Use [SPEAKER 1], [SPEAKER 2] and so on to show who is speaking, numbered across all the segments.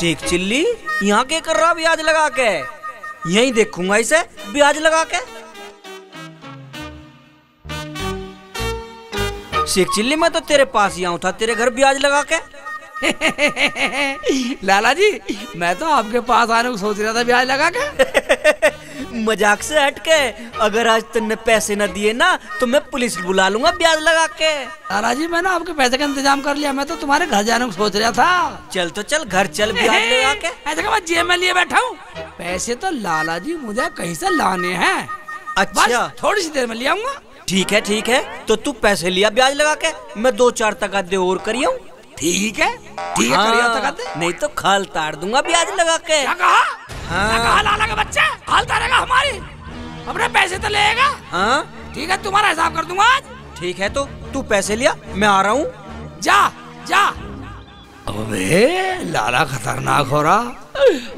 [SPEAKER 1] Sheikh chilli यहाँ के कर रहा ब्याज लगा के? यहीं देखूंगा इसे ब्याज लगा के। शेख चिल्ली मैं तो तेरे पास ही आऊँ था तेरे घर ब्याज लगा के।
[SPEAKER 2] लाला जी मैं तो आपके पास आने को सोच रहा था ब्याज लगा के।
[SPEAKER 1] मजाक से हट के, अगर आज तुमने पैसे न दिए ना तो मैं पुलिस बुला लूंगा ब्याज लगा के।
[SPEAKER 2] लाला जी मैंने आपके पैसे का इंतजाम कर लिया, मैं तो तुम्हारे घर जाने को सोच रहा था।
[SPEAKER 1] चल तो चल घर चल ब्याज लगा के।
[SPEAKER 2] ऐसे मैं जेब में लिए बैठा हूँ, पैसे तो लाला जी मुझे कहीं से लाने हैं।
[SPEAKER 1] अच्छा
[SPEAKER 2] थोड़ी सी देर में ले आऊंगा।
[SPEAKER 1] ठीक है तो तू पैसे लिया ब्याज लगा के, मैं 2-4 तगादे और करियो।
[SPEAKER 2] ठीक है करिया तगादे।
[SPEAKER 1] नहीं तो खाल तार दूंगा ब्याज लगा के।
[SPEAKER 2] क्या कहा? क्या कहा लाला का बच्चा? खाल तारेगा हमारी? अपने पैसे तो लेगा।
[SPEAKER 1] हाँ
[SPEAKER 2] ठीक है तुम्हारा हिसाब कर दूंगा आज।
[SPEAKER 1] ठीक है तो तू पैसे लिया, मैं आ रहा हूँ।
[SPEAKER 2] जा। अबे लाला खतरनाक हो रहा,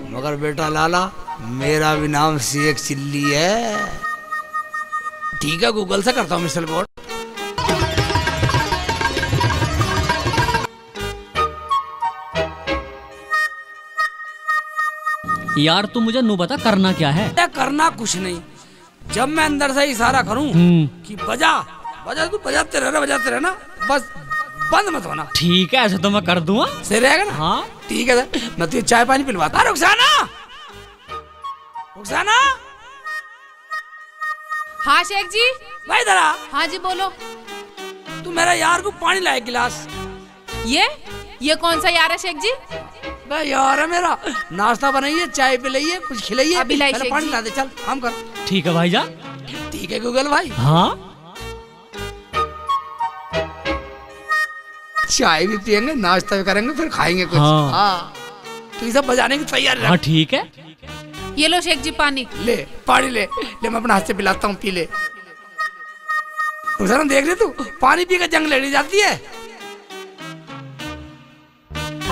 [SPEAKER 2] मगर बेटा लाला मेरा भी नाम शेख चिल्ली है। ठीक है गूगल से करता हूँ मिसल कोड।
[SPEAKER 3] यार तू मुझे नू बता करना क्या है?
[SPEAKER 2] करना कुछ नहीं, जब मैं अंदर से इशारा करूं कि बजा तू बजाते रहना, बस बंद मत होना।
[SPEAKER 3] ठीक है ऐसे तो मैं कर दूंगा।
[SPEAKER 2] सही रहेगा ना?
[SPEAKER 3] हाँ
[SPEAKER 2] ठीक है मैं तुझे चाय पानी पिलवाता। रुखसाना
[SPEAKER 4] हाँ शेख जी।
[SPEAKER 2] भाई दरा।
[SPEAKER 4] हाँ जी बोलो।
[SPEAKER 2] तू मेरा यार को पानी लाए गिलास।
[SPEAKER 4] ये कौन सा यार है शेख जी?
[SPEAKER 2] भाई यार है मेरा, नाश्ता बनाइए, चाय पिलाइए, कुछ खिलाइए।
[SPEAKER 4] अभी लाई शेख
[SPEAKER 2] पानी
[SPEAKER 4] जी।
[SPEAKER 2] ला दे, चल काम कर।
[SPEAKER 3] ठीक है भाईजान।
[SPEAKER 2] ठीक है गूगल भाई।
[SPEAKER 3] हाँ
[SPEAKER 2] चाय भी पियेंगे, नाश्ता भी करेंगे, फिर खाएंगे कुछ। हाँ तो ये सब बजाने की तैयारी।
[SPEAKER 3] हाँ ठीक है।
[SPEAKER 4] ये लो शेख जी पानी।
[SPEAKER 2] ले पानी ले मैं अपने हाथ से पिलाता हूँ, पी ले। देख रहे तू पानी पी कर जंग लड़ी जाती है।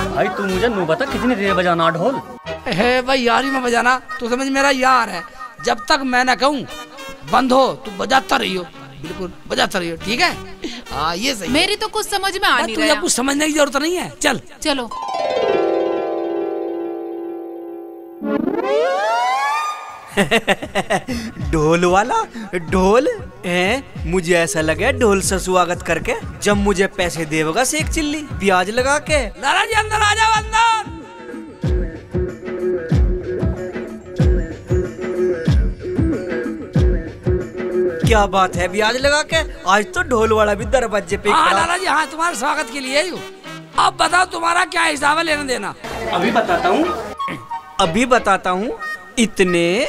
[SPEAKER 3] भाई तू मुझे नू बता कितनी देर बजाना ढोल?
[SPEAKER 2] है भाई यार ही में बजाना, तू समझ मेरा यार है। जब तक मैं ना कहूँ बंद हो तू बजाता रहियो, बिल्कुल बजाता रहियो। ठीक है हाँ ये सही।
[SPEAKER 4] मेरी तो कुछ समझ में आ नहीं रहा।
[SPEAKER 2] कुछ समझने की जरूरत नहीं है, चलो।
[SPEAKER 1] ढोल वाला ढोल है, मुझे ऐसा लगे ढोल से स्वागत करके जब मुझे पैसे देगा शेख चिल्ली ब्याज लगा के।
[SPEAKER 2] लाला जी अंदर आ जाओ, अंदर।
[SPEAKER 1] क्या बात है ब्याज लगा के, आज तो ढोल वाला भी दरवाजे पे खड़ा।
[SPEAKER 2] लाला जी हाँ तुम्हारे स्वागत के लिए ही। अब बताओ तुम्हारा क्या हिसाब है लेना देना?
[SPEAKER 1] अभी बताता हूँ। इतने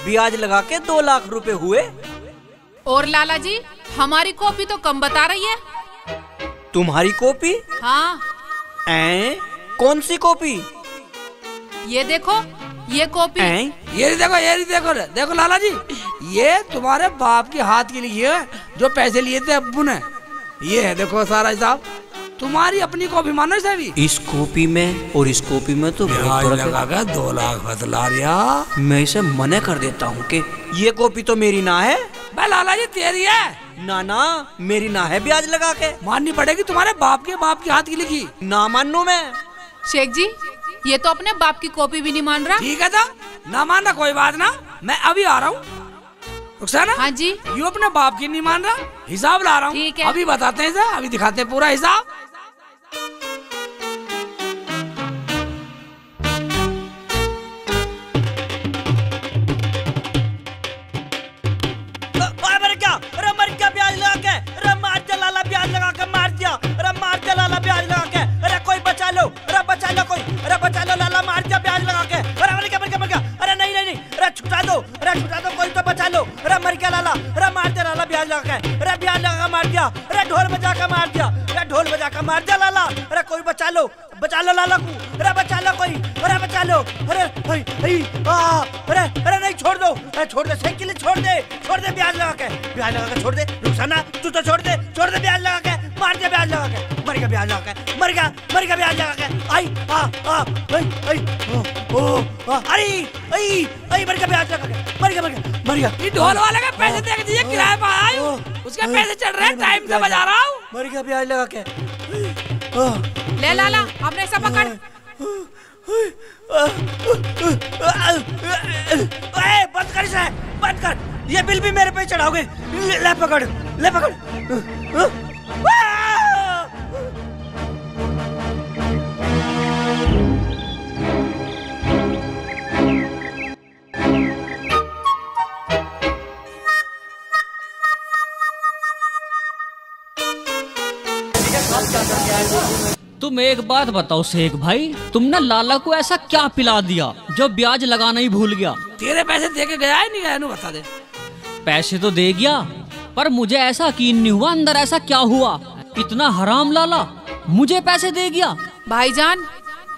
[SPEAKER 1] ब्याज लगा के 2 लाख रुपए हुए।
[SPEAKER 4] और लाला जी हमारी कॉपी तो कम बता रही है।
[SPEAKER 1] तुम्हारी कॉपी?
[SPEAKER 4] हाँ।
[SPEAKER 1] कौन सी कॉपी?
[SPEAKER 4] ये देखो ये कॉपी।
[SPEAKER 2] ये देखो लाला जी, ये तुम्हारे बाप के हाथ के लिए जो पैसे लिए थे अब्बू ने। ये है देखो सारा हिसाब, तुम्हारी अपनी कॉपी मानो इसे भी।
[SPEAKER 1] इस कॉपी में और इस कॉपी में तो
[SPEAKER 2] लगा 2 लाख बतला रिया।
[SPEAKER 1] मैं इसे मना कर देता हूँ कि ये कॉपी तो मेरी ना है।
[SPEAKER 2] भाई लाला जी तेरी है।
[SPEAKER 1] ना मेरी ना है, ब्याज लगा के
[SPEAKER 2] माननी पड़ेगी, तुम्हारे बाप के हाथ की लिखी।
[SPEAKER 1] ना मानू मैं।
[SPEAKER 4] शेख जी ये तो अपने बाप की कॉपी भी नहीं मान रहा।
[SPEAKER 2] ठीक है था ना मानना कोई बात ना, मैं अभी आ रहा हूँ। रुखसाना
[SPEAKER 4] हाँ जी।
[SPEAKER 2] यू अपने बाप की नहीं मान रहा, हिसाब ला रहा हूँ।
[SPEAKER 4] ठीक है
[SPEAKER 2] अभी बताते हैं, अभी दिखाते हैं पूरा हिसाब।
[SPEAKER 1] ब्याज लगा के, अरे मार दिया लाला ब्याज लगा के मार दिया। अरे मार दिया लाला ब्याज लगा के, अरे कोई बचा लो, अरे बचा लो कोई, अरे बचा लो लाला मार दिया ब्याज लगा के। अरे मर गया, अरे नहीं, अरे छुटा दो कोई तो बचा लो। अरे मर गया लाला, अरे मार दिया लाला ब्याज लगा के, अरे ब्याज लगा के मार दिया। अरे ढोल बजा के मार दिया, अरे ढोल बजा के मार दिया लाला। अरे कोई बचा लो लाला को, अरे बचा लो कोई, अरे बचा लो। अरे नहीं छोड़ दो, शेख चिल्ली छोड़ दे ब्याज लगा के छोड़ दे। रुखसाना तू तो छोड़ दे ब्याज लगा के, मार दिया ब्याज लगा के, मर गया ब्याज लगा के, मर गया ब्याज लगा के। मर गया ब्याज लगा के, मर गया।
[SPEAKER 2] ये ढोल वाले के पैसे दे दिए, किराए पर आया हूँ, उसके पैसे चढ़ रहे हैं, टाइम से बजा रहा हूँ।
[SPEAKER 1] मर गया ब्याज लगा के।
[SPEAKER 4] ले लाला अपने ऐसा पकड़।
[SPEAKER 1] बंद कर इसे, बंद कर। ये बिल भी मेरे पे चढ़ाओगे। ले पकड़, ले पकड़।
[SPEAKER 3] तुम एक बात बताओ शेख भाई, तुमने लाला को ऐसा क्या पिला दिया जो ब्याज लगाना ही भूल गया?
[SPEAKER 2] तेरे पैसे दे के गया है नहीं गया, बता दे।
[SPEAKER 3] पैसे तो दे गया, पर मुझे ऐसा यकीन नहीं हुआ अंदर ऐसा क्या हुआ। इतना हराम लाला मुझे पैसे दे गया।
[SPEAKER 4] भाईजान,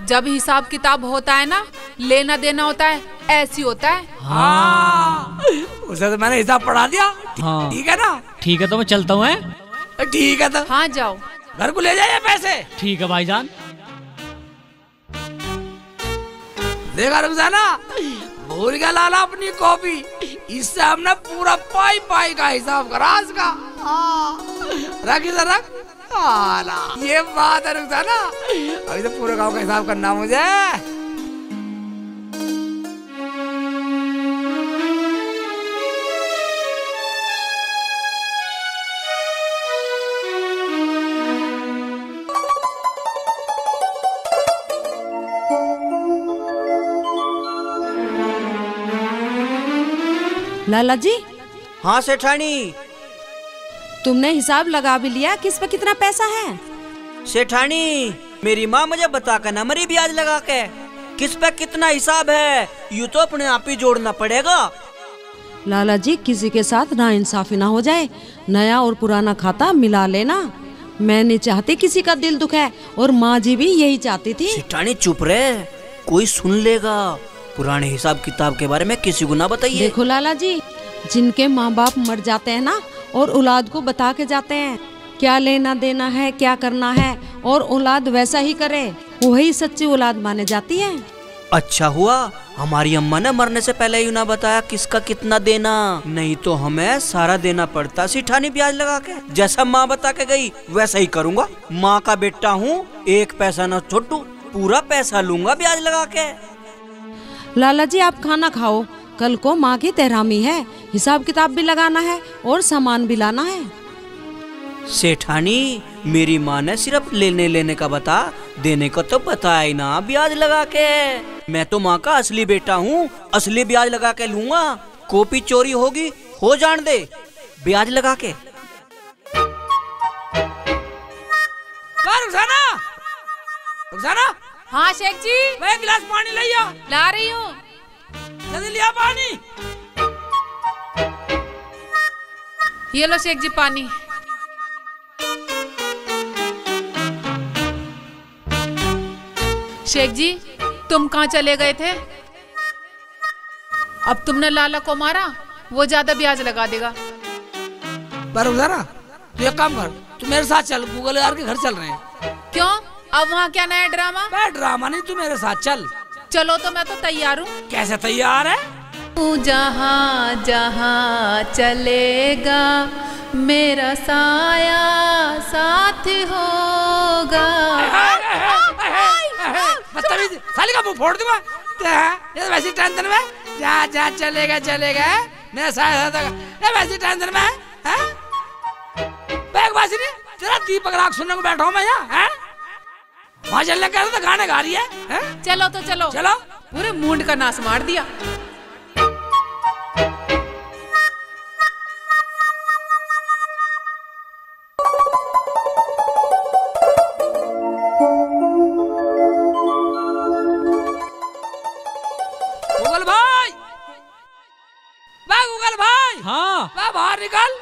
[SPEAKER 4] जब हिसाब किताब होता है ना, लेना देना होता है, ऐसी होता है।
[SPEAKER 2] हाँ, उसे तो मैंने हिसाब पढ़ा दिया।
[SPEAKER 3] हाँ
[SPEAKER 2] ठीक है ना?
[SPEAKER 3] ठीक है तो मैं चलता हूँ।
[SPEAKER 2] ठीक है तो
[SPEAKER 4] हाँ जाओ,
[SPEAKER 2] घर को ले जाइए पैसे।
[SPEAKER 3] ठीक है भाईजान।
[SPEAKER 2] देखा रुखसाना, भूल गया लाला अपनी कॉपी। इससे हमने पूरा पाई पाई का हिसाब करा इसका। रख इधर रख। आला, ये बात है रुखसाना, अभी तो पूरे गांव का हिसाब करना मुझे।
[SPEAKER 5] लाला जी,
[SPEAKER 1] हाँ सेठानी।
[SPEAKER 5] तुमने हिसाब लगा भी लिया किस पे कितना पैसा है?
[SPEAKER 1] सेठानी, मेरी माँ मुझे बता कर ना मरी ब्याज लगा के किस पे कितना हिसाब है, यूँ तो अपने आप ही जोड़ना पड़ेगा।
[SPEAKER 5] लाला जी, किसी के साथ नाइंसाफी ना हो जाए, नया और पुराना खाता मिला लेना। मैं नहीं चाहती किसी का दिल दुखे, और माँ जी भी यही चाहती थी।
[SPEAKER 1] सेठानी चुप रहे, कोई सुन लेगा। पुराने हिसाब किताब के बारे में किसी को ना बताइए।
[SPEAKER 5] देखो लाला जी, जिनके माँ बाप मर जाते हैं ना, और औलाद को बता के जाते हैं क्या लेना देना है, क्या करना है, और औलाद वैसा ही करे, वही सच्ची औलाद माने जाती है।
[SPEAKER 1] अच्छा हुआ हमारी अम्मा ने मरने से पहले ही ना बताया किसका कितना देना, नहीं तो हमें सारा देना पड़ता सेठानी ब्याज लगा के। जैसा माँ बता के गई वैसा ही करूँगा। माँ का बेटा हूँ, एक पैसा न छोटू, पूरा पैसा लूंगा ब्याज लगा के।
[SPEAKER 5] लाला जी, आप खाना खाओ, कल को माँ की तेहरामी है, हिसाब किताब भी लगाना है और सामान भी लाना है।
[SPEAKER 1] सेठानी, मेरी माँ ने सिर्फ लेने का बता, देने को तो बताया ही ना ब्याज लगा के। मैं तो माँ का असली बेटा हूँ, असली ब्याज लगा के लूंगा। कॉपी चोरी होगी हो जान दे, ब्याज लगा के।
[SPEAKER 2] रुखसाना, रुखसाना।
[SPEAKER 4] हाँ शेख जी,
[SPEAKER 2] मैं एक गिलास पानी लिया।
[SPEAKER 4] ला रही हूँ।
[SPEAKER 2] जल्दी लिया पानी।
[SPEAKER 4] ये लो शेख जी पानी। शेख जी, तुम कहाँ चले गए थे? अब तुमने लाला को मारा, वो ज्यादा ब्याज लगा देगा।
[SPEAKER 2] पर रुखसाना, तू एक काम कर, तू मेरे साथ चल, गूगल यार के घर चल रहे हैं।
[SPEAKER 4] क्यों? अब वहाँ क्या नया ड्रामा?
[SPEAKER 2] मैं ड्रामा नहीं, तू मेरे साथ चल।
[SPEAKER 4] चलो तो मैं तो तैयार हूँ।
[SPEAKER 2] कैसे तैयार है?
[SPEAKER 4] तू जहाँ जहाँ चलेगा मेरा साया साथ होगा।
[SPEAKER 2] बदतमीज, साली का मुंह फोड़ दूंगा। ये वैसी टेंशन में जहाँ जहाँ चलेगा चलेगा, मेरा साथ होगा, ये वैसी टेंशन में है। बैगबाजी नहीं, तेरा दीपक राग सुनने को बैठा हूँ मैं यहाँ। वहाँ चलने का तो गाने गा रही है।
[SPEAKER 4] चलो तो चलो।
[SPEAKER 2] चलो।
[SPEAKER 4] पूरे मूड का नाश मार दिया।
[SPEAKER 2] गूगल भाई, गूगल भाई।
[SPEAKER 3] हाँ
[SPEAKER 2] बाहर निकल।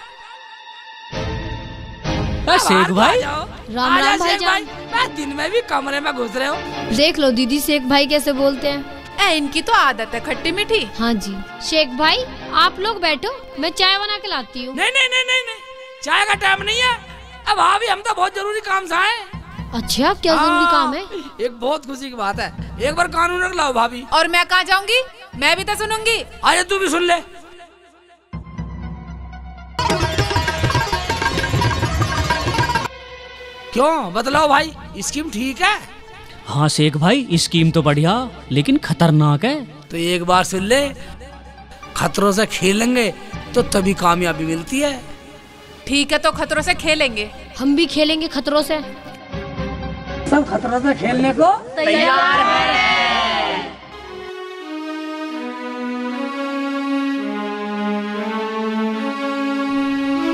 [SPEAKER 3] शेख भाई।
[SPEAKER 6] राम राम भाईजान।
[SPEAKER 2] मैं दिन में भी कमरे में घुस रहे हो।
[SPEAKER 6] देख लो दीदी, शेख भाई कैसे बोलते हैं।
[SPEAKER 4] इनकी तो आदत है खट्टी मीठी।
[SPEAKER 6] हाँ जी। शेख भाई, आप लोग बैठो, मैं चाय बना के लाती हूँ।
[SPEAKER 2] नहीं नहीं नहीं नहीं नहीं, चाय का टाइम नहीं है। अब भाभी, हम तो बहुत जरूरी काम से आए।
[SPEAKER 6] अच्छा, क्या जरूरी काम है?
[SPEAKER 2] एक बहुत खुशी की बात है, एक बार कानून रख लाओ भाभी।
[SPEAKER 4] और मैं कहाँ जाऊंगी? मैं भी तो सुनूंगी।
[SPEAKER 2] अरे तू भी सुन ले। क्यों बतलाओ भाई, स्कीम ठीक है?
[SPEAKER 3] हाँ शेख भाई, स्कीम तो बढ़िया लेकिन खतरनाक है।
[SPEAKER 2] तो एक बार सुन ले, खतरों से खेलेंगे तो तभी कामयाबी मिलती है।
[SPEAKER 4] ठीक है तो खतरों से खेलेंगे।
[SPEAKER 6] हम भी खेलेंगे खतरों से।
[SPEAKER 2] सब खतरों से खेलने को
[SPEAKER 6] तैयार है।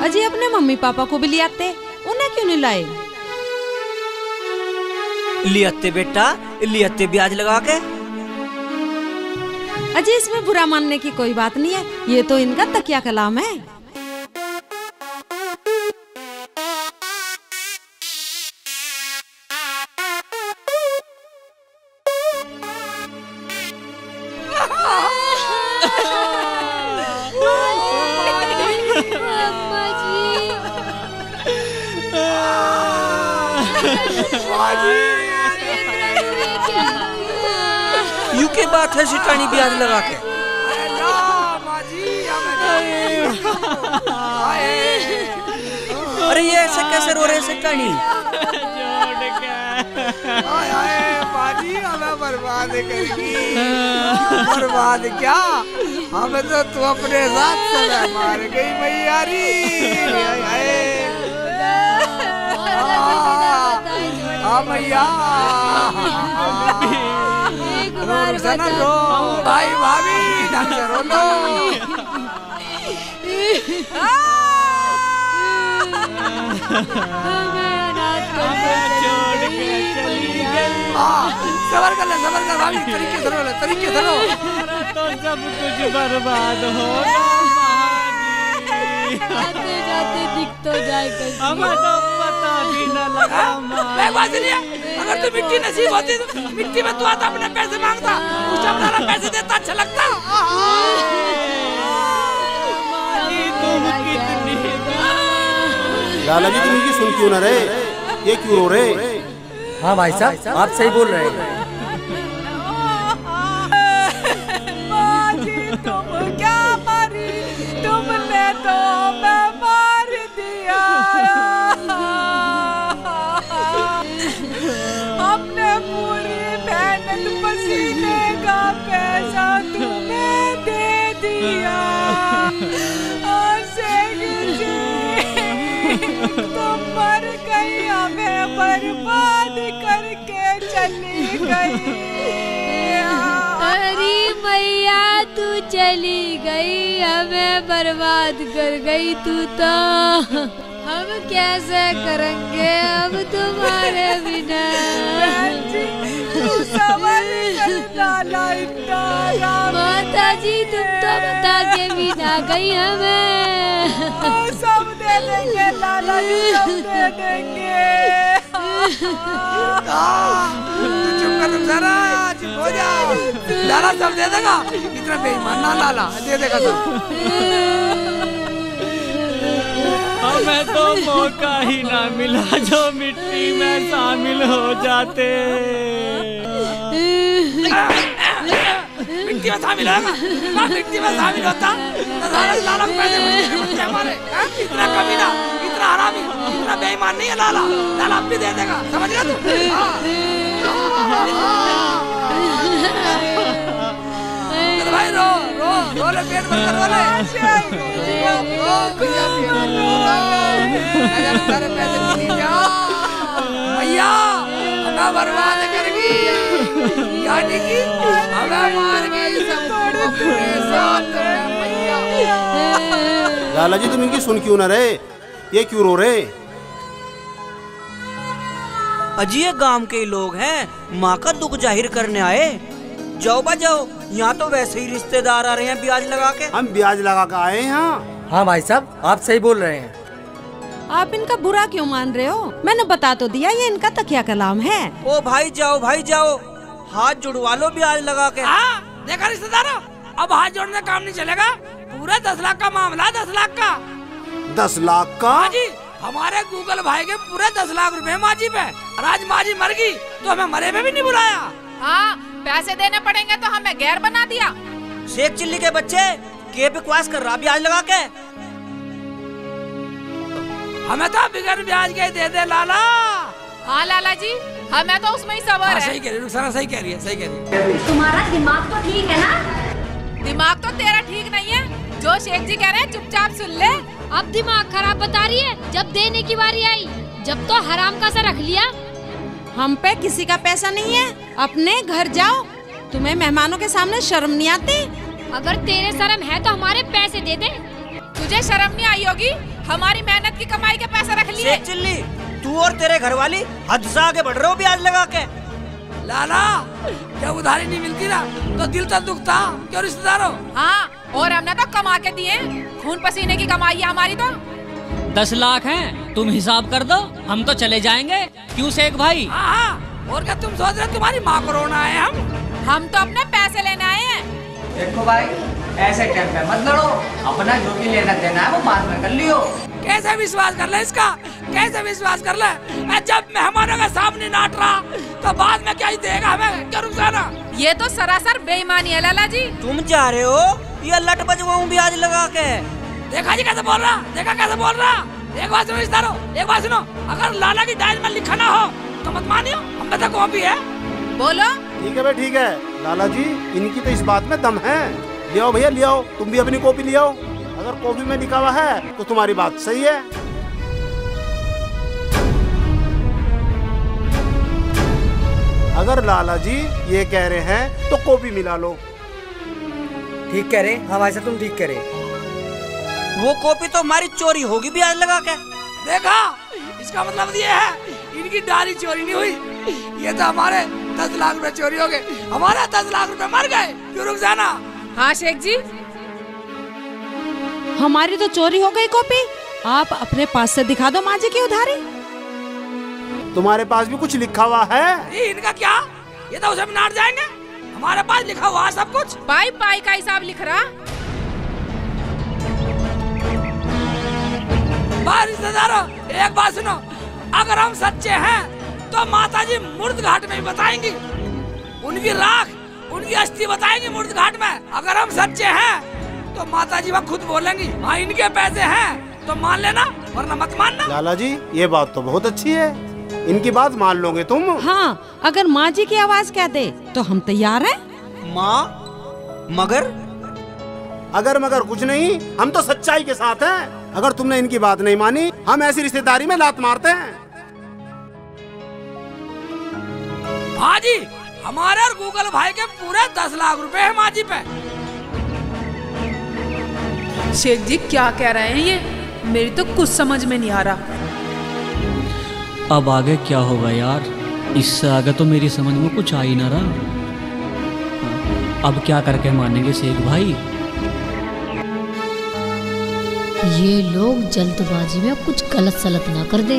[SPEAKER 5] अजय अपने मम्मी पापा को भी ले आते, उन्हें क्यों नहीं लाए?
[SPEAKER 1] लियाते बेटा, लियाते ब्याज लगा के।
[SPEAKER 5] अजय इसमें बुरा मानने की कोई बात नहीं है, ये तो इनका तकिया कलाम है।
[SPEAKER 1] यू के बात है सिटानी ब्याज लगा के। अरे ये ऐसे कैसे रो रहे सिटानी?
[SPEAKER 2] बाजी हमें बर्बाद करेगी। बर्बाद क्या, हमें तो तू अपने साथ समय मार गई मैयारी। मैया रो भाई भाभी, ढंग से रो लो। सबर कर ले, सबर कर भाभी, तरीके से रो ले, तरीके से रो।
[SPEAKER 3] तो सब कुछ बर्बाद होगा।
[SPEAKER 6] जाते जाते दिख तो जाए
[SPEAKER 3] हमें तो पता भी न लगा।
[SPEAKER 2] अगर तू मिट्टी नसीब होती तो मिट्टी में तू आता अपने पैसे मांगता, उस टाइम मेरा पैसे देता, अच्छा लगता।
[SPEAKER 3] तुम कितनी
[SPEAKER 7] लाला जी, तुम इनकी सुन क्यों ना रहे? ये क्यों रो रहे?
[SPEAKER 8] हाँ भाई साहब, आप सही बोल रहे हैं।
[SPEAKER 4] तुम क्या मरी, तुमने तो मैं मार दिया। हमने पूरी मेहनत पसीने का पैसा तुम्हें दे दिया। तुम मर गई, हमें बर्बाद करके चली गई।
[SPEAKER 6] अरे मैया तू चली गई, हमें बर्बाद कर गई तू तो। हम कैसे करेंगे अब तुम्हारे बिना? माता जी तुम तो बता के बिना गई हमें।
[SPEAKER 4] सब दे देंगे लाला जी, सब दे देंगे।
[SPEAKER 2] चुप कर तुम सारा, चुप हो जा। लाला सब दे देगा, इतना बेईमान ना लाला, दे देगा सब।
[SPEAKER 3] हमें तो मौका ही ना मिला जो मिट्टी में शामिल हो जाते।
[SPEAKER 2] मिट्टी में शामिल होगा, मिट्टी में शामिल होता लाला को पैसे मिलते हमारे। इतना कमीना, इतना हरामी, इतना बेईमान नहीं है लाला। लाला अब भी दे देगा, समझ गया तू? भाई रो रो रो ले, पेट भर कर रो ले। सारे पैसे भैया हमें बर्बाद करेगी, यानी कि हमें मार गई सब पूरे साथ भैया।
[SPEAKER 7] लाला जी, तुम इनकी सुन क्यों ना रहे? ये क्यों रो रहे?
[SPEAKER 1] अजय गांव के लोग हैं, माँ का दुख जाहिर करने आए। जाओ बा जाओ, यहाँ तो वैसे ही रिश्तेदार आ रहे हैं ब्याज लगा के।
[SPEAKER 7] हम ब्याज लगा कर आए हैं।
[SPEAKER 8] हाँ भाई साहब, आप सही बोल रहे हैं।
[SPEAKER 5] आप इनका बुरा क्यों मान रहे हो? मैंने बता तो दिया, ये इनका तकिया कलाम है।
[SPEAKER 1] ओ भाई जाओ, भाई जाओ, हाथ जुड़वा लो ब्याज लगा के।
[SPEAKER 2] देखा रिश्तेदारों, अब हाथ जोड़ने काम नहीं चलेगा। पूरा 10 लाख का मामला, 10 लाख का।
[SPEAKER 7] 10 लाख का?
[SPEAKER 2] हाँ जी, हमारे गूगल भाई के पूरे 10 लाख रुपए माँ जी पे। और आज माँ जी मर गई तो हमें मरे में भी नहीं बुलाया।
[SPEAKER 4] हाँ, पैसे देने पड़ेंगे तो हमें गैर बना दिया।
[SPEAKER 1] शेख चिल्ली के बच्चे के बकवास कर रहा ब्याज लगा के।
[SPEAKER 2] हमें तो बिगड़ ब्याज के दे दे लाला।
[SPEAKER 4] हाँ लाला जी, हमें तो उसमें ही सबर है।
[SPEAKER 2] सही कह रही रुखसाना, सही कह रही है, सही कह रही है।
[SPEAKER 6] तुम्हारा दिमाग तो ठीक है ना?
[SPEAKER 4] दिमाग तो तेरा ठीक नहीं है, जो शेख जी कह रहे हैं चुपचाप सुन ले।
[SPEAKER 6] अब दिमाग खराब बता रही है। जब देने की बारी आई, जब तो हराम का सा रख लिया।
[SPEAKER 5] हम पे किसी का पैसा नहीं है, अपने घर जाओ। तुम्हें मेहमानों के सामने शर्म नहीं आती?
[SPEAKER 6] अगर तेरे शर्म है तो हमारे पैसे दे दे।
[SPEAKER 4] तुझे शर्म नहीं आई होगी? हमारी मेहनत की कमाई के पैसे रख लिए।
[SPEAKER 1] शेख चिल्ली, तू और तेरे घर वाली हद से आगे बढ़ रहे हो ब्याज लगा के।
[SPEAKER 2] लाला, जब उधारी नहीं मिलती ना तो दिल तो दुखता। क्यों रिश्तेदारों?
[SPEAKER 4] हाँ, और हमने तो कमा के दिए, खून पसीने की कमाई है हमारी तो।
[SPEAKER 3] 10 लाख हैं, तुम हिसाब कर दो, हम तो चले जाएंगे। क्यों शेख भाई?
[SPEAKER 2] हाँ, और क्या तुम सोच रहे तुम्हारी माँ को रोना है?
[SPEAKER 4] हम तो अपने पैसे लेने आए हैं।
[SPEAKER 8] देखो भाई, ऐसे टाइम पे मत लड़ो, अपना जो भी लेना देना है वो बाद में कर लियो।
[SPEAKER 2] कैसे विश्वास कर ले इसका? कैसे विश्वास कर ले? जब मेहमानों के सामने नाट रहा तो बाद में क्या ही देगा हमें? क्या रुखसाना?
[SPEAKER 4] ये तो सरासर बेईमानी है लाला जी।
[SPEAKER 1] तुम जा रहे हो ये लट बजवाऊं ब्याज लगा के।
[SPEAKER 2] देखा जी कैसे बोल रहा, देखा कैसे बोल रहा। एक बात सुनो रिश्तेदारों, एक बात सुनो, अगर लाला की डायरी में लिखा ना हो तो मत मानियो, हम पे तो कॉपी है।
[SPEAKER 4] बोलो।
[SPEAKER 7] ठीक है भाई, ठीक है लाला जी, इनकी तो इस बात में दम है। ले आओ भैया, ले आओ, तुम भी अपनी कॉपी ले आओ। अगर कॉपी में लिखा हुआ है तो तुम्हारी बात सही है। अगर लाला जी ये कह रहे हैं तो कॉपी मिला लो।
[SPEAKER 8] ठीक कह रहे, हाँ भाई साहब तुम ठीक कह रहे।
[SPEAKER 1] वो कॉपी तो हमारी चोरी होगी ब्याज लगा के।
[SPEAKER 2] देखा, इसका मतलब ये है इनकी डायरी चोरी नहीं हुई, ये तो हमारे 10 लाख रुपए चोरी हो गए, हमारे 10 लाख रुपए मर गए। क्यों रुखसाना?
[SPEAKER 4] हाँ शेख जी,
[SPEAKER 5] हमारी तो चोरी हो गई कॉपी। आप अपने पास से दिखा दो माँ जी की उधारी।
[SPEAKER 7] तुम्हारे पास भी कुछ लिखा हुआ है?
[SPEAKER 2] इनका क्या, ये तो उसे भी नाट जाएंगे। हमारे पास लिखा हुआ है सब कुछ।
[SPEAKER 4] पाई पाई का हिसाब लिख रहा।
[SPEAKER 2] रिश्तेदारों, एक बात सुनो, अगर हम सच्चे हैं तो माताजी मूर्त घाट में ही बताएंगी, उनकी राख, उनकी अस्थि बताएंगी मूर्त घाट में। अगर हम सच्चे हैं तो माताजी वहाँ खुद बोलेंगी हाँ इनके पैसे हैं तो मान लेना, वरना मत मानना।
[SPEAKER 7] लाला जी ये बात तो बहुत अच्छी है, इनकी बात मान लोगे तुम?
[SPEAKER 5] हाँ, अगर माँ जी की आवाज कह दे तो हम तैयार हैं।
[SPEAKER 1] माँ मगर?
[SPEAKER 7] अगर मगर कुछ नहीं, हम तो सच्चाई के साथ हैं। अगर तुमने इनकी बात नहीं मानी, हम ऐसी रिश्तेदारी में लात मारते हैं।
[SPEAKER 2] हाँ जी, हमारे और गूगल भाई के पूरे 10 लाख रुपए है माँ जी पे।
[SPEAKER 4] शेख जी क्या कह रहे हैं ये? मेरी तो कुछ समझ में नहीं आ रहा।
[SPEAKER 3] अब आगे क्या होगा यार, इससे आगे तो मेरी समझ में कुछ आ ही ना रहा। अब क्या करके मानेंगे शेख भाई?
[SPEAKER 6] ये लोग जल्दबाजी में कुछ गलत सलत ना कर दे।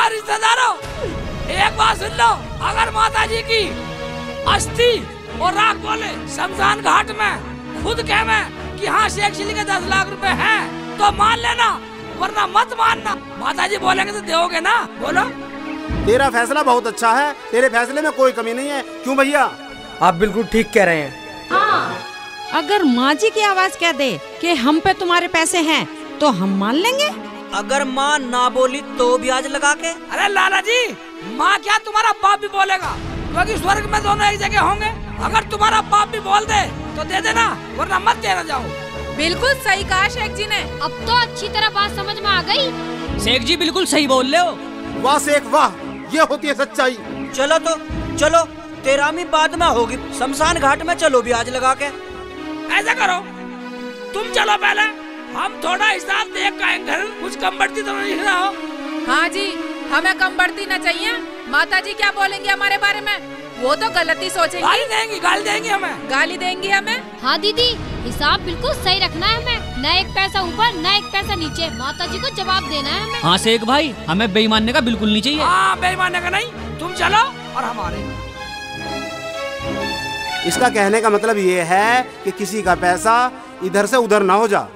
[SPEAKER 2] रिश्तेदारों, एक बात सुन लो, अगर माताजी की अस्थि और राख बोले शमशान घाट में खुद कह में कि हाँ शेख चिल्ली के 10 लाख रुपए हैं तो मान लेना, वरना मत मानना। माताजी बोलेंगे तो दोगे ना? बोलो।
[SPEAKER 7] तेरा फैसला बहुत अच्छा है, तेरे फैसले में कोई कमी नहीं है। क्यों भैया?
[SPEAKER 8] आप बिल्कुल ठीक कह रहे हैं।
[SPEAKER 5] हाँ, अगर माँ जी की आवाज कह दे कि हम पे तुम्हारे पैसे हैं तो हम मान लेंगे।
[SPEAKER 1] अगर माँ ना बोली तो ब्याज लगा के?
[SPEAKER 2] अरे लाला जी, माँ क्या तुम्हारा बाप भी बोलेगा, क्योंकि स्वर्ग में दोनों एक जगह होंगे। अगर तुम्हारा बाप भी बोल दे तो दे देना, वरना मत देना जाओ।
[SPEAKER 4] बिल्कुल सही कहा शेख जी ने।
[SPEAKER 6] अब तो अच्छी तरह बात समझ में आ गई।
[SPEAKER 3] शेख जी बिल्कुल सही बोल रहे हो।
[SPEAKER 7] वाह शेख वाह, ये होती है सच्चाई।
[SPEAKER 1] चलो तो चलो, तेरामी बाद में होगी, शमशान घाट में चलो ब्याज लगा के।
[SPEAKER 2] ऐसा करो, तुम चलो पहले, हम थोड़ा हिसाब देख के आएंगे। कुछ कम बढ़ती तो नहीं रहा हो।
[SPEAKER 4] हाँ जी, हमें कम बढ़ती न चाहिए। माता जी क्या बोलेंगे हमारे बारे में? वो तो गलती सोचेंगी।
[SPEAKER 2] गाली देंगी हमें।
[SPEAKER 4] गाली देंगी हमें।
[SPEAKER 6] हाँ दीदी, हिसाब बिल्कुल सही रखना है हमें, न एक पैसा ऊपर न एक पैसा नीचे। माता जी को जवाब देना है हमें।
[SPEAKER 3] हाँ शेख भाई, हमें बेईमानने का बिल्कुल नहीं चाहिए।
[SPEAKER 2] हाँ बेईमानने का नहीं, तुम चलो और हमारे।
[SPEAKER 7] इसका कहने का मतलब ये है कि किसी का पैसा इधर से उधर ना हो जा।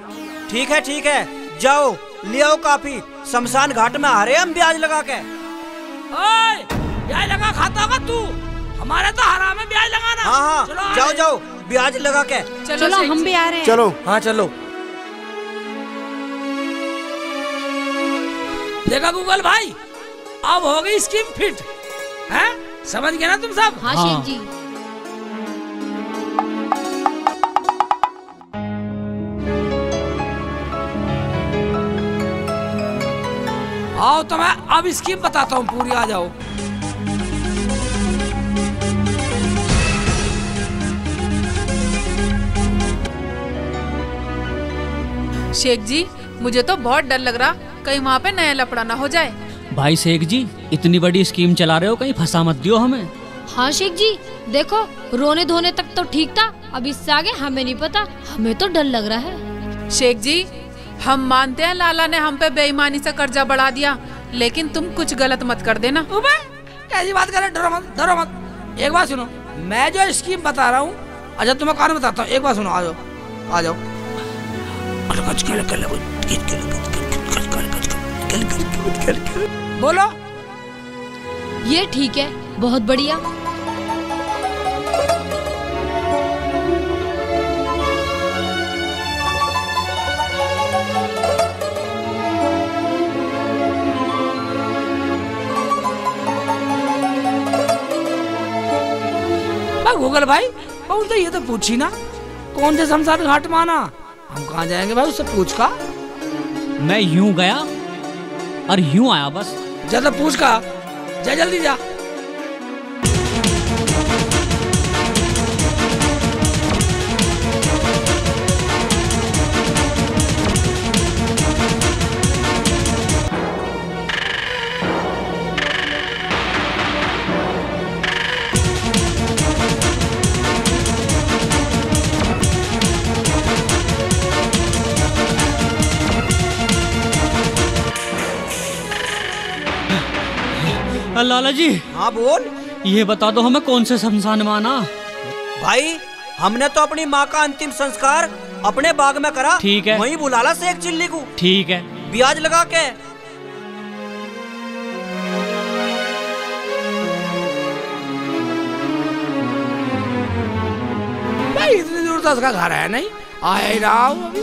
[SPEAKER 1] ठीक है, जाओ ले आओ काफी, शमशान घाट में आ रहे हम ब्याज लगा के।
[SPEAKER 2] ओए, ब्याज लगा खाता होगा तू, हमारे तो हराम है ब्याज लगाना।
[SPEAKER 1] हाँ, जाओ ब्याज लगा के।
[SPEAKER 5] चलो हम भी आ रहे हैं।
[SPEAKER 7] चलो।
[SPEAKER 8] हाँ चलो।
[SPEAKER 2] देखा गूगल भाई, अब हो गई स्कीम फिट है, समझ गए ना तुम सब?
[SPEAKER 6] हाँ शेख जी।
[SPEAKER 2] आओ तो मैं अब स्कीम बताता हूँ पूरी, आ जाओ।
[SPEAKER 4] शेख जी मुझे तो बहुत डर लग रहा, कहीं वहाँ पे नया लफड़ा ना हो जाए।
[SPEAKER 3] भाई शेख जी इतनी बड़ी स्कीम चला रहे हो, कहीं फंसा मत दियो हमें।
[SPEAKER 6] हाँ शेख जी देखो, रोने धोने तक तो ठीक था, अब इससे आगे हमें नहीं पता, हमें तो डर लग रहा है।
[SPEAKER 4] शेख जी हम मानते हैं लाला ने हम पे बेईमानी से कर्जा बढ़ा दिया, लेकिन तुम कुछ गलत मत कर देना।
[SPEAKER 2] कैसी बात कर रहे, डरो मत, डरो मत। एक बात सुनो, मैं जो स्कीम बता रहा हूँ, अच्छा तुम्हें कान बताता हूँ, एक बात सुनो, आ जाओ आ जाओ। बोलो।
[SPEAKER 6] ये ठीक है, बहुत बढ़िया।
[SPEAKER 2] गूगल भाई, बहुत तो ये तो पूछी ना, कौन से शमशान घाट माना, हम कहाँ जाएंगे भाई, उससे पूछ का।
[SPEAKER 3] मैं यूं गया और यूं आया बस।
[SPEAKER 2] ज्यादा पूछ का, जा जल्दी जा।
[SPEAKER 3] लाला जी।
[SPEAKER 1] हाँ बोल।
[SPEAKER 3] ये बता दो हमें कौन से शमशान में आना।
[SPEAKER 1] भाई हमने तो अपनी माँ का अंतिम संस्कार अपने बाग में करा।
[SPEAKER 3] ठीक है।
[SPEAKER 1] वहीं बुला ला शेख चिल्ली को।
[SPEAKER 3] ठीक है।
[SPEAKER 1] ब्याज लगा के।
[SPEAKER 2] भाई इतनी दूर तो उसका घर है नहीं, आया ही रहा हूँ अभी।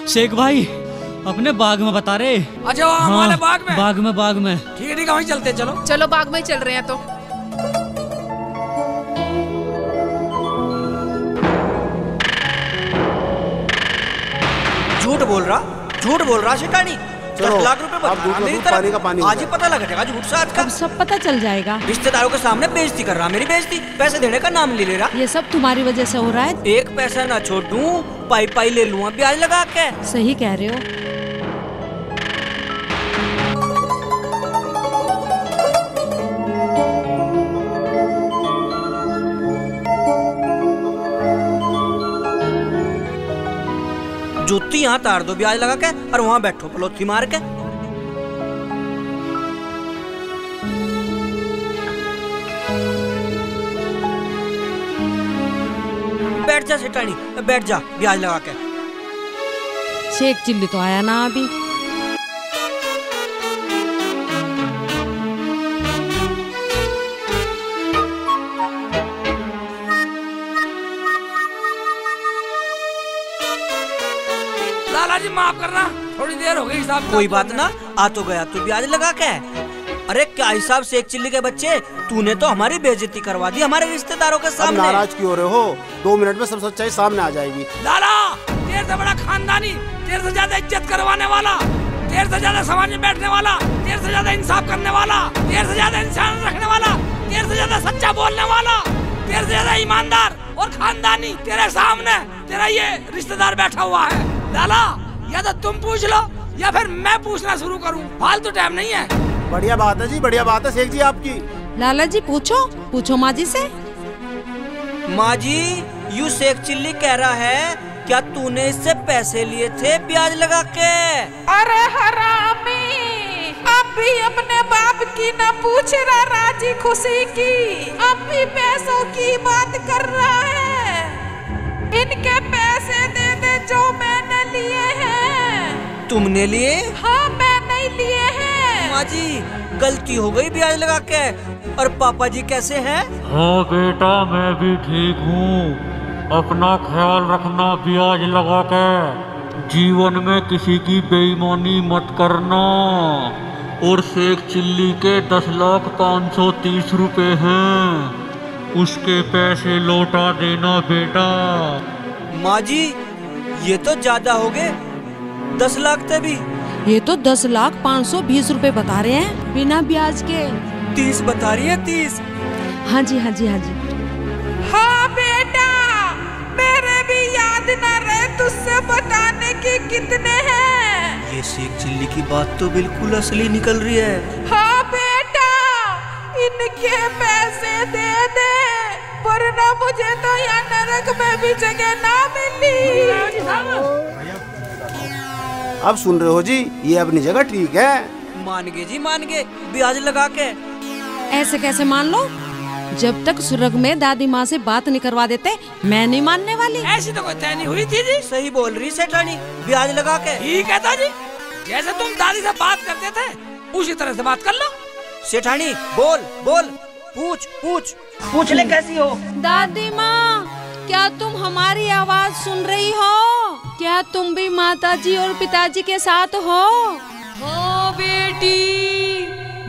[SPEAKER 3] शेख भाई अपने बाग में बता रहे।
[SPEAKER 2] अच्छा वो हमारे बाग में?
[SPEAKER 3] बाग में।
[SPEAKER 2] ठीक है ठीक है, वहीं चलते, चलो
[SPEAKER 4] चलो बाग में ही चल रहे हैं। तो
[SPEAKER 1] झूठ बोल रहा शिटानी। 10 लाख रुपए बता मेरी तरफ, आज ही पता लग जाएगा झूठ सच का।
[SPEAKER 5] अब सब पता चल जाएगा।
[SPEAKER 1] रिश्तेदारों के सामने बेइज्जती कर रहा, मेरी बेइज्जती, पैसे देने का नाम ले रहा।
[SPEAKER 5] ये सब तुम्हारी वजह से हो रहा है।
[SPEAKER 1] एक पैसा ना छोड़ूं, पाई ले लूंगा ब्याज लगा के।
[SPEAKER 5] सही कह रहे हो।
[SPEAKER 1] जूती यहाँ तार दो ब्याज लगा के, और वहाँ बैठो पलोथी मार के। बैठ जा सेठानी, बैठ जा ब्याज लगा के।
[SPEAKER 5] शेख चिल्ली तो आया ना अभी।
[SPEAKER 2] लाला जी माफ करना, थोड़ी देर हो गई हिसाब।
[SPEAKER 1] कोई बात ना, आ तो गया तू ब्याज लगा के। अरे क्या हिसाब शेख चिल्ली के बच्चे, तूने तो हमारी बेइज्जती करवा दी हमारे रिश्तेदारों के सामने।
[SPEAKER 7] नाराज क्यों हो रहे हो? 2 मिनट में सब सच्चाई सामने आ जाएगी।
[SPEAKER 2] लाला तेरे से बड़ा खानदानी, तेरे से ज्यादा इज्जत करवाने वाला, तेरे से ज्यादा समाज में बैठने वाला, तेरे से ज्यादा इंसाफ करने वाला, तेरे से ज्यादा इंसान रखने वाला, तेरे से ज्यादा सच्चा बोलने वाला, तेरे से ज्यादा ईमानदार और खानदानी तेरे सामने तेरा ये रिश्तेदार बैठा हुआ है। लाला या तो तुम पूछ लो या फिर मैं पूछना शुरू करूं, फालतू टाइम नहीं है।
[SPEAKER 7] बढ़िया बात है जी, बढ़िया बात है शेख जी आपकी।
[SPEAKER 5] लाला जी पूछो माँ जी से।
[SPEAKER 1] माँ जी यू शेख चिल्ली कह रहा है, क्या तूने इससे पैसे लिए थे ब्याज लगा के?
[SPEAKER 4] अरे हरामी, अब भी अपने बाप की न पूछ रहा राजी खुशी की, अब भी पैसों की बात कर रहा है। इनके पैसे दे दे जो मैंने लिए हैं।
[SPEAKER 1] तुमने लिए?
[SPEAKER 4] हाँ मैंने लिए हैं।
[SPEAKER 1] माँ जी गलती हो गई ब्याज लगा के। और पापा जी कैसे हैं?
[SPEAKER 9] हाँ बेटा मैं भी ठीक हूँ, अपना ख्याल रखना ब्याज लगा के। जीवन में किसी की बेईमानी मत करना। और शेख चिल्ली के 10,530 रुपए हैं, उसके पैसे लौटा देना बेटा।
[SPEAKER 1] माँ जी ये तो ज्यादा हो गए, 10 लाख थे भी।
[SPEAKER 5] ये तो 10,520 रुपए बता रहे हैं बिना ब्याज के।
[SPEAKER 1] 30 बता रही है, 30।
[SPEAKER 5] हाँ जी हाँ जी हाँ जी।
[SPEAKER 4] हाँ बेटा, मेरे भी याद न रहे तुझसे बताने की कितने हैं।
[SPEAKER 1] ये शेख चिल्ली की बात तो बिल्कुल असली निकल रही है।
[SPEAKER 4] हाँ बेटा, इनके पैसे दे दे, वरना मुझे तो यहाँ नरक में भी जगह ना मिली।
[SPEAKER 7] अब सुन रहे हो जी, ये अपनी जगह ठीक है।
[SPEAKER 1] मान गए जी, मान गए, ब्याज लगा के।
[SPEAKER 5] ऐसे कैसे मान लो? जब तक सुरग में दादी माँ से बात नहीं करवा देते मैं नहीं मानने वाली।
[SPEAKER 2] ऐसी तो कोई तय नहीं हुई थी जी।
[SPEAKER 1] सही बोल रही सेठानी, ब्याज लगा के।
[SPEAKER 2] ठीक है दादी, जैसे तुम दादी से बात करते थे उसी तरह से बात कर लो।
[SPEAKER 1] सेठानी बोल बोल, पूछ पूछ, पूछ ले कैसी हो।
[SPEAKER 5] दादी माँ, क्या तुम हमारी आवाज सुन रही हो? क्या तुम भी माताजी और पिताजी के साथ हो?
[SPEAKER 6] हाँ बेटी,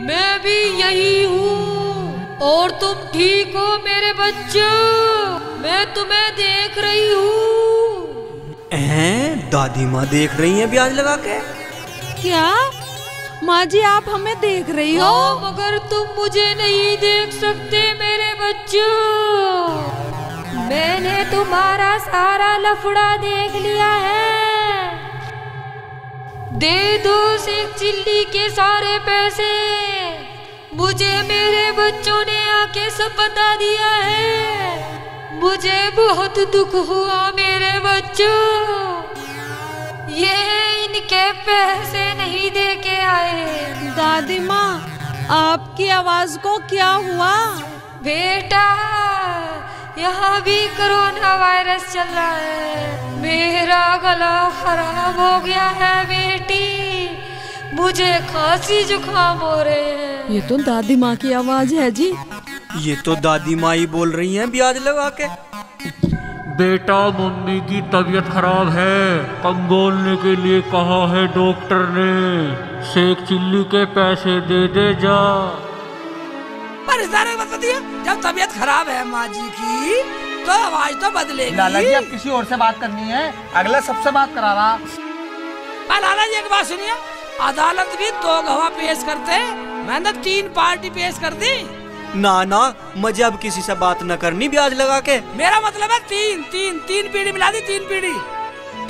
[SPEAKER 6] मैं भी यही हूँ। और तुम ठीक हो मेरे बच्चों? मैं तुम्हें देख रही हूँ।
[SPEAKER 1] दादी माँ देख रही है ब्याज लगा के?
[SPEAKER 5] क्या माँ जी आप हमें देख रही हो?
[SPEAKER 6] मगर तुम मुझे नहीं देख सकते मेरे बच्चों। मैंने तुम्हारा सारा लफड़ा देख लिया है। दे दो शेख चिल्ली के सारे पैसे। मुझे मेरे बच्चों ने आके सब बता दिया है। मुझे बहुत दुख हुआ मेरे बच्चों। ये इनके पैसे नहीं दे के आए।
[SPEAKER 5] दादी माँ, आपकी आवाज को क्या हुआ?
[SPEAKER 6] बेटा, यहाँ भी कोरोना वायरस चल रहा है। मेरा गला खराब हो गया है बेटी। मुझे खांसी जुकाम हो रहे हैं।
[SPEAKER 5] ये तो दादी माँ की आवाज है जी।
[SPEAKER 1] ये तो दादी माँ ही बोल रही हैं ब्याज लगा के।
[SPEAKER 9] बेटा, मम्मी की तबीयत खराब है, कम बोलने के लिए कहा है डॉक्टर ने। शेख चिल्ली के पैसे दे दे जा।
[SPEAKER 2] पर इस बारे में बताइए, जब तबीयत खराब है माँ जी की तो आवाज तो बदलेगी।
[SPEAKER 8] लाला जी अब किसी और से बात करनी है, अगला सबसे बात करा रहा।
[SPEAKER 2] लाला जी एक बात सुनिए, अदालत भी 2 गवाह पेश करते, मैंने 3 पार्टी पेश कर दी।
[SPEAKER 1] ना ना, मुझे अब किसी से बात न करनी ब्याज लगा के।
[SPEAKER 2] मेरा मतलब है 3 पीढ़ी मिला दी, 3 पीढ़ी।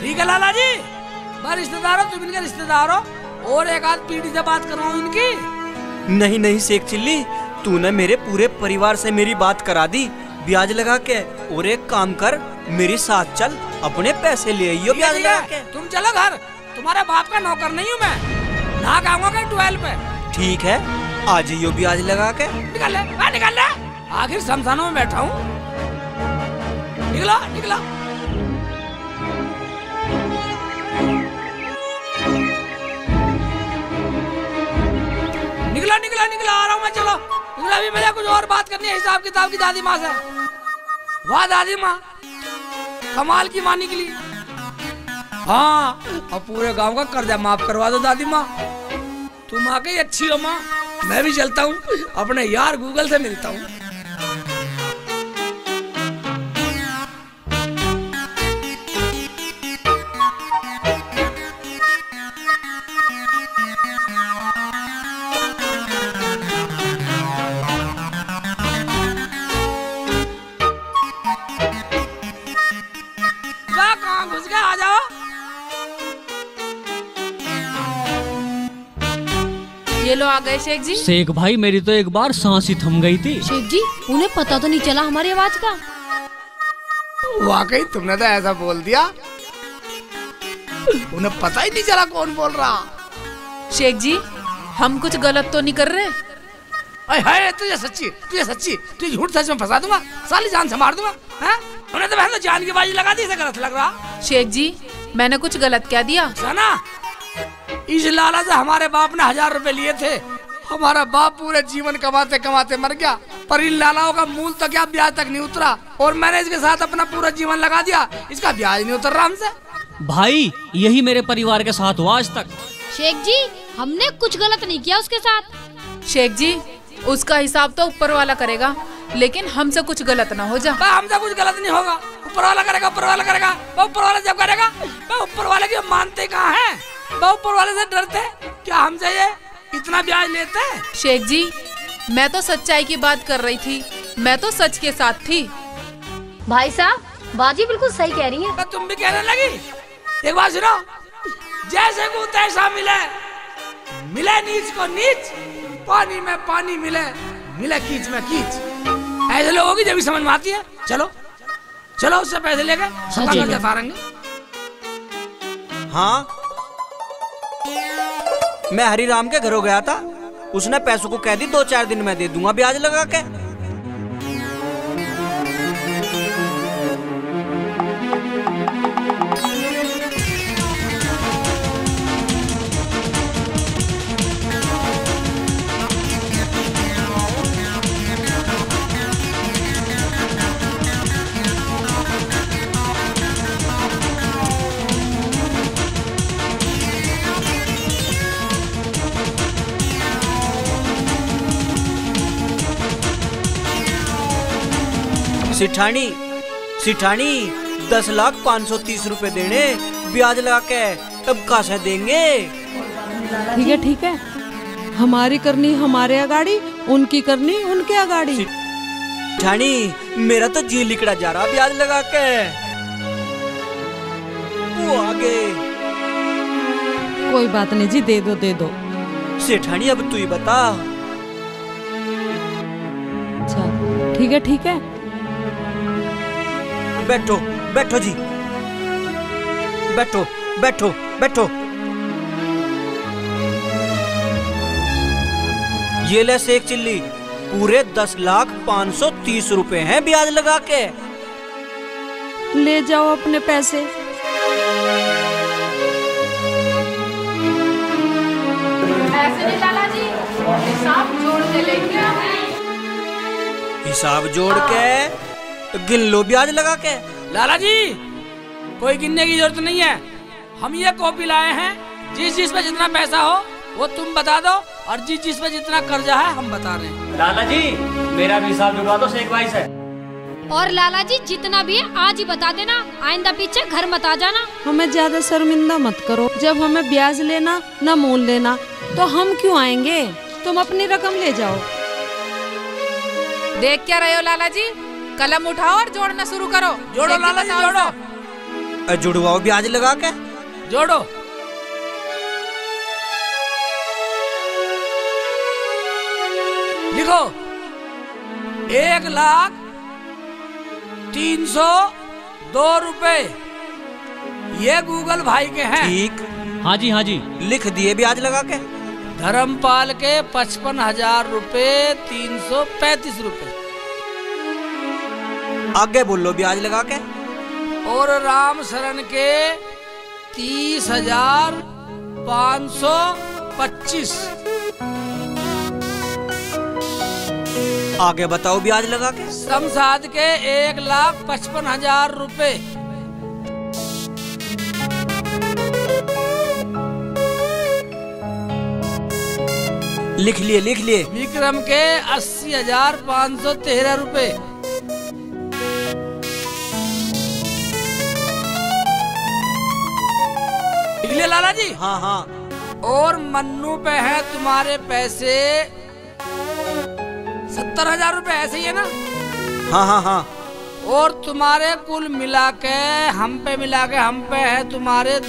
[SPEAKER 2] ठीक है लाला जी, मैं रिश्तेदार हो, तुम इनके रिश्तेदार हो, और एक आध पीढ़ी से बात करवाऊं इनकी।
[SPEAKER 1] नहीं नहीं शेख चिल्ली, तूने मेरे पूरे परिवार से मेरी बात करा दी ब्याज लगा के। और एक काम कर, मेरे साथ चल, अपने पैसे ले आइयो ब्याज लगा के।
[SPEAKER 2] तुम चलो घर, तुम्हारे बाप का नौकर नहीं हूँ मैं, ना आऊंगा कहीं 12 पे।
[SPEAKER 1] ठीक है, आ जाइयो ब्याज लगा के।
[SPEAKER 2] निकल ले, निकल ले, आखिर शमशानों में बैठा हूँ। निकला निकला। निकला निकला निकला, आ रहा हूँ मैं, चलो निकला। अभी मुझे कुछ और बात करनी है हिसाब किताब की दादी माँ से। वाह दादी माँ, कमाल की माँ निकली। हाँ, और पूरे गांव का कर्जा माफ करवा दो दादी माँ। तुम आ गई अच्छी हो माँ। मैं भी चलता हूँ, अपने यार गूगल से मिलता हूँ। कहाँ घुस गए, आ जाओ।
[SPEAKER 6] ये लो आ गए शेख जी।
[SPEAKER 3] शेख भाई, मेरी तो एक बार सांस ही थम गई थी।
[SPEAKER 6] शेख जी, उन्हें पता तो नहीं चला हमारी आवाज का।
[SPEAKER 2] वाकई तुमने तो ऐसा बोल दिया, उन्हें पता ही नहीं चला कौन बोल रहा।
[SPEAKER 4] शेख जी, हम कुछ गलत तो नहीं कर रहे?
[SPEAKER 2] हाय, तुझे सच्ची तुझे झूठ सच में फंसा दूंगा, साली जान से मार दूंगा। हैं? उन्हें तो बहन जान की बाजी लगा दी, इसे गलत लग रहा।
[SPEAKER 4] शेख जी, मैंने कुछ गलत क्या दिया?
[SPEAKER 2] जाना, इस लाला से हमारे बाप ने 1000 रुपए लिए थे। हमारा बाप पूरे जीवन कमाते कमाते मर गया, पर इन लालाओं का मूल तो क्या ब्याज तक नहीं उतरा, और मैंने इसके साथ अपना पूरा जीवन लगा दिया, इसका ब्याज नहीं उतर रहा हमसे।
[SPEAKER 3] भाई यही मेरे परिवार के साथ हुआ आज तक।
[SPEAKER 6] शेख जी, हमने कुछ गलत नहीं किया उसके साथ।
[SPEAKER 4] शेख जी, उसका हिसाब तो ऊपर वाला करेगा, लेकिन हमसे कुछ गलत ना हो जा।
[SPEAKER 2] हमसे कुछ गलत नहीं होगा, ऊपर वाला करेगा, ऊपर वाला करेगा। ऊपर वाला जब करेगा, ऊपर वाले की मानते कहाँ हैं? ऊपर वाले से डरते क्या? हमसे ये इतना ब्याज लेते?
[SPEAKER 4] शेख जी, मैं तो सच्चाई की बात कर रही थी, मैं तो सच के साथ थी।
[SPEAKER 6] भाई साहब, बाजी बिल्कुल सही कह रही है।
[SPEAKER 2] तो तुम भी कहने लगी? एक बात सुनो, जैसे को तैसा मिले, मिले नीच को नीच, पानी में पानी मिले, मिले कीच में कीच। ऐसे लोगों की जब भी समझ में आती है। चलो चलो, उससे पैसे लेके
[SPEAKER 1] हाँ, मैं हरिराम के घरों गया था, उसने पैसों को कह दी 2-4 दिन में दे दूंगा ब्याज लगा के। सिठानी 10,530 रुपए देने ब्याज लगा के, तब कहाँ से देंगे?
[SPEAKER 5] ठीक है, हमारी करनी हमारे अगाड़ी, उनकी करनी उनके अगाड़ी।
[SPEAKER 1] सिठानी, मेरा तो जी लिकड़ा जा रहा ब्याज लगा के। वो आगे
[SPEAKER 5] कोई बात नहीं जी, दे दो।
[SPEAKER 1] सेठानी, अब तू ही बता।
[SPEAKER 5] अच्छा ठीक है।
[SPEAKER 1] बैठो जी, बैठो। ये ले शेख चिल्ली, पूरे 10,530 रुपए हैं ब्याज लगा के।
[SPEAKER 5] ले जाओ अपने पैसे।
[SPEAKER 4] ऐसे नहीं लाला जी, हिसाब जोड़ के लेंगे।
[SPEAKER 1] हिसाब जोड़ के गिन लो ब्याज लगा के।
[SPEAKER 2] लाला जी, कोई गिनने की जरूरत नहीं है, हम ये कॉपी लाए हैं। जिस पे जितना पैसा हो वो तुम बता दो, और जिस पे जितना कर्जा है हम बता रहे हैं।
[SPEAKER 8] लाला जी, मेरा भी हिसाब जुड़वा दो शेख भाई से।
[SPEAKER 6] और लाला जी, जितना भी है आज ही बता देना, आइंदा पीछे घर मत आ जाना।
[SPEAKER 5] हमें ज्यादा शर्मिंदा मत करो, जब हमें ब्याज लेना न मूल लेना तो हम क्यों आएंगे? तुम अपनी रकम ले जाओ।
[SPEAKER 4] देख क्या रहे हो लाला जी, कलम उठाओ और जोड़ना शुरू करो।
[SPEAKER 2] जोड़ो लाला जी, जोड़ो।
[SPEAKER 1] जुड़वाओ ब्याज लगा के,
[SPEAKER 2] जोड़ो। लिखो 1,03,02 रुपए, ये गूगल भाई के हैं।
[SPEAKER 1] ठीक।
[SPEAKER 3] हाँ जी,
[SPEAKER 1] लिख दिए ब्याज लगा के।
[SPEAKER 2] धर्मपाल के 55,000 रुपए 335 रुपए।
[SPEAKER 1] आगे बोलो ब्याज लगा के।
[SPEAKER 2] और राम शरण के 30,525।
[SPEAKER 1] आगे बताओ ब्याज लगा के।
[SPEAKER 2] शमशाद के 1,55,000 रुपए।
[SPEAKER 1] लिख लिए।
[SPEAKER 2] विक्रम के 80,513 रुपए। लिख लिए लाला जी?
[SPEAKER 1] हाँ।
[SPEAKER 2] और मन्नू पे है तुम्हारे पैसे 70,000 रुपए, ऐसे ही है ना?
[SPEAKER 1] हाँ।
[SPEAKER 2] और तुम्हारे कुल मिला के हम पे है तुम्हारे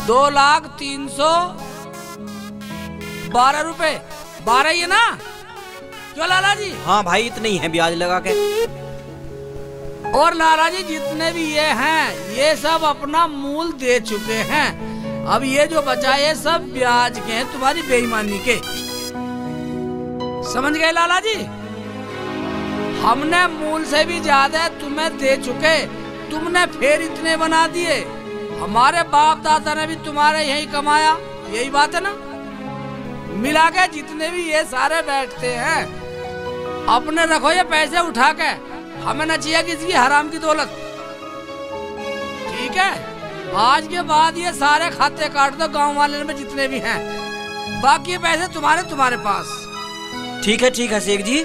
[SPEAKER 2] 2,03,12 रुपए। 12 ही है ना? क्यों लाला जी?
[SPEAKER 1] हाँ भाई, इतने ही है ब्याज लगा के।
[SPEAKER 2] और लाला जी, जितने भी ये हैं, ये सब अपना मूल दे चुके हैं। अब ये जो बचा है सब ब्याज के हैं, तुम्हारी बेईमानी के। समझ गए लाला जी? हमने मूल से भी ज्यादा तुम्हें दे चुके, तुमने फिर इतने बना दिए। हमारे बाप दादा ने भी तुम्हारे यही कमाया, यही बात है ना? मिला के जितने भी ये सारे बैठते हैं, अपने रखो ये पैसे उठा के, हमें न चाहिए किसी की हराम की दौलत। ठीक है? आज के बाद ये सारे खाते काट दो गांव वाले में जितने भी हैं, बाकी पैसे तुम्हारे पास।
[SPEAKER 1] ठीक है शेख जी।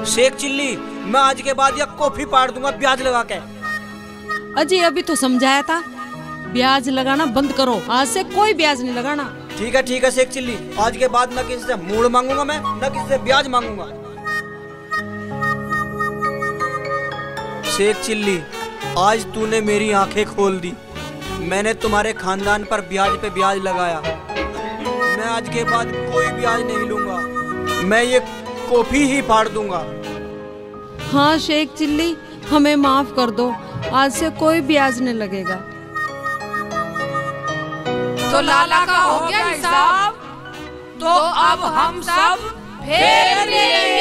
[SPEAKER 1] शेख चिल्ली, मैं आज के बाद ये कॉफी पाड़ दूंगा ब्याज लगा के।
[SPEAKER 5] अजी अभी तो समझाया था, ब्याज लगाना बंद करो, आज से कोई ब्याज नहीं लगाना।
[SPEAKER 1] ठीक है शेख चिल्ली, आज के बाद न किसी से मूड मांगूंगा मैं, न किसी से ब्याज मांगूंगा। शेख चिल्ली, आज तूने मेरी आंखें खोल दी। मैंने तुम्हारे खानदान पर ब्याज पे ब्याज लगाया। मैं आज के बाद कोई ब्याज नहीं लूंगा, मैं ये कॉफी ही फाड़ दूंगा।
[SPEAKER 5] हाँ शेख चिल्ली, हमें माफ कर दो, आज से कोई ब्याज नहीं लगेगा।
[SPEAKER 2] तो लाला का हो गया हिसाब, तो अब हम सब फेर लिए।